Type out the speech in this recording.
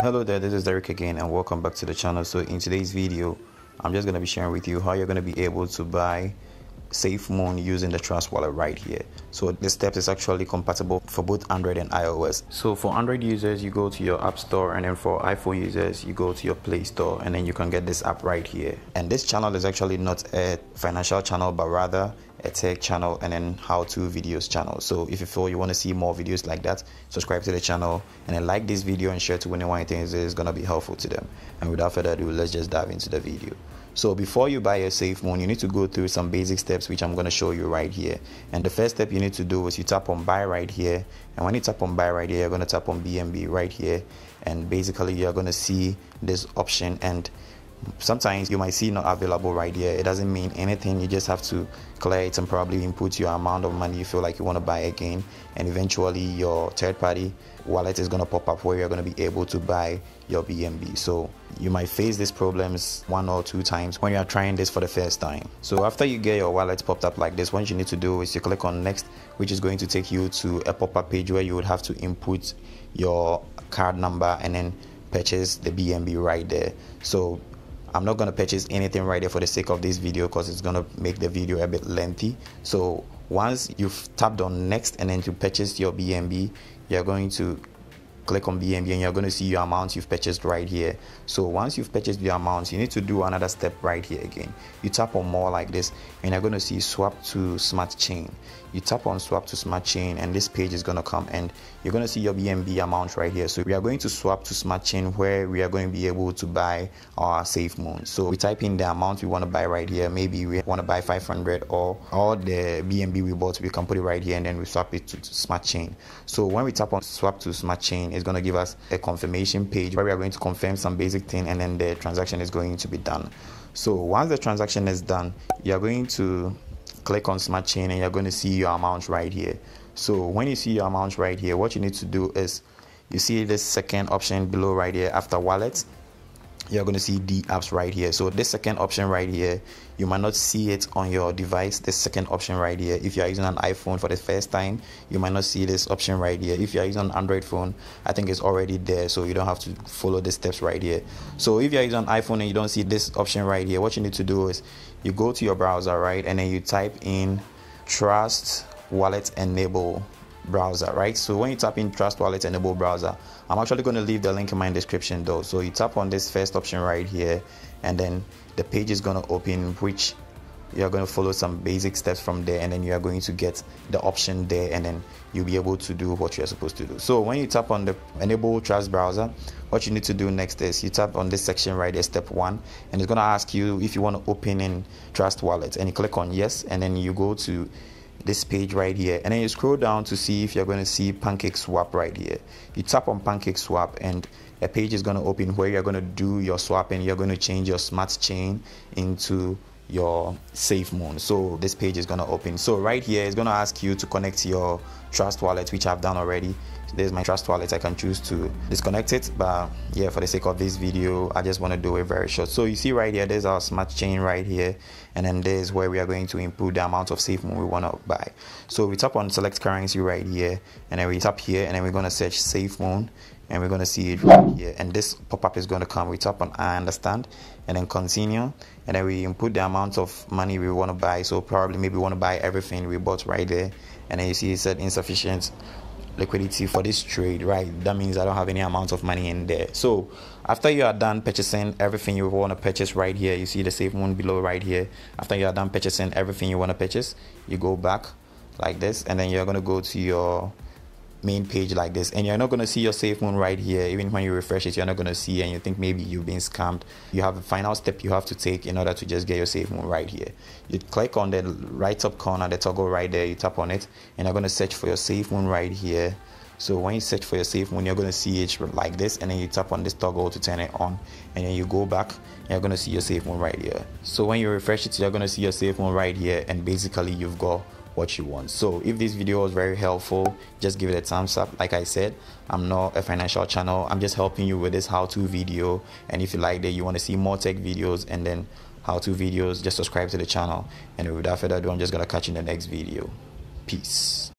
Hello there, this is Derek again and welcome back to the channel. So in today's video, I'm just going to be sharing with you how you're going to be able to buy SafeMoon using the Trust Wallet right here. So this step is actually compatible for both Android and iOS. So for Android users, you go to your App Store, and then for iPhone users, you go to your Play Store, and then you can get this app right here. And this channel is actually not a financial channel, but rather a tech channel and then how-to videos channel. So if you feel you want to see more videos like that, subscribe to the channel and then like this video and share to anyone you think is going to be helpful to them. And without further ado, let's just dive into the video. So before you buy a SafeMoon, you need to go through some basic steps which I'm going to show you right here. And the first step you need to do is you tap on buy right here, and when you tap on buy right here, you're going to tap on BNB right here, and basically you're going to see this option. And sometimes you might see not available right here. It doesn't mean anything. You just have to clear it and probably input your amount of money you feel like you want to buy again, and eventually your third-party wallet is going to pop up where you're going to be able to buy your BNB. So you might face these problems 1 or 2 times when you are trying this for the first time. So after you get your wallet popped up like this, what you need to do is you click on next, which is going to take you to a pop-up page where you would have to input your card number and then purchase the BNB right there. So I'm not going to purchase anything right there for the sake of this video because it's going to make the video a bit lengthy. So once you've tapped on next and then to purchase your BNB, you're going to click on BNB and you're going to see your amount you've purchased right here. So once you've purchased your amount, you need to do another step right here again. You tap on more like this and you're going to see swap to smart chain. You tap on swap to smart chain and this page is going to come and you're going to see your BNB amount right here. So we are going to swap to smart chain where we are going to be able to buy our SafeMoon. So we type in the amount we want to buy right here. Maybe we want to buy 500 or the BNB we bought, we can put it right here and then we swap it to smart chain. So when we tap on swap to smart chain, it's going to give us a confirmation page where we are going to confirm some basic thing and then the transaction is going to be done. So once the transaction is done, you are going to click on smart chain and you're going to see your amount right here. So when you see your amount right here, what you need to do is you see this second option below right here after wallet. You're going to see the apps right here. So this second option right here, you might not see it on your device. This second option right here, if you are using an iPhone for the first time, you might not see this option right here. If you are using an Android phone, I think it's already there, so you don't have to follow the steps right here. So if you are using an iPhone and you don't see this option right here, what you need to do is you go to your browser, right, and then you type in Trust Wallet Enable browser, right? So when you tap in Trust Wallet Enable browser, I'm actually going to leave the link in my description though. So you tap on this first option right here and then the page is going to open, which you're going to follow some basic steps from there, and then you are going to get the option there and then you'll be able to do what you're supposed to do. So when you tap on the Enable Trust browser, what you need to do next is you tap on this section right there, step 1, and it's going to ask you if you want to open in Trust Wallet, and you click on yes, and then you go to this page right here and then you scroll down to see if you're going to see PancakeSwap right here. You tap on PancakeSwap and a page is going to open where you're going to do your swap and you're going to change your smart chain into your SafeMoon. So this page is going to open. So right here it's going to ask you to connect your Trust Wallet, which I've done already. There's my Trust Wallet. I can choose to disconnect it, but yeah, for the sake of this video, I just want to do it very short. So you see right here, there's our smart chain right here, and then there's where we are going to input the amount of SafeMoon we want to buy. So we tap on select currency right here, and then we tap here, and then we're going to search SafeMoon, and we're going to see it right here, and this pop-up is going to come. We tap on I understand and then continue, and then we input the amount of money we want to buy. So probably maybe we want to buy everything we bought right there, and then you see it said insufficient liquidity for this trade, right? That means I don't have any amount of money in there. So after you are done purchasing everything you want to purchase right here, you see the SafeMoon below right here. After you are done purchasing everything you want to purchase, you go back like this, and then you're going to go to your main page like this, and you're not going to see your SafeMoon right here. Even when you refresh it, you're not going to see, and you think maybe you've been scammed. You have a final step you have to take in order to just get your SafeMoon right here. You click on the right top corner, the toggle right there, you tap on it, and you're going to search for your SafeMoon right here. So when you search for your SafeMoon, you're going to see it like this, and then you tap on this toggle to turn it on, and then you go back and you're going to see your SafeMoon right here. So when you refresh it, you're going to see your SafeMoon right here, and basically you've got what you want. So if this video was very helpful, just give it a thumbs up. Like I said, I'm not a financial channel, I'm just helping you with this how-to video, and if you like that, you want to see more tech videos and then how-to videos, just subscribe to the channel. And without further ado, I'm just gonna catch you in the next video. Peace.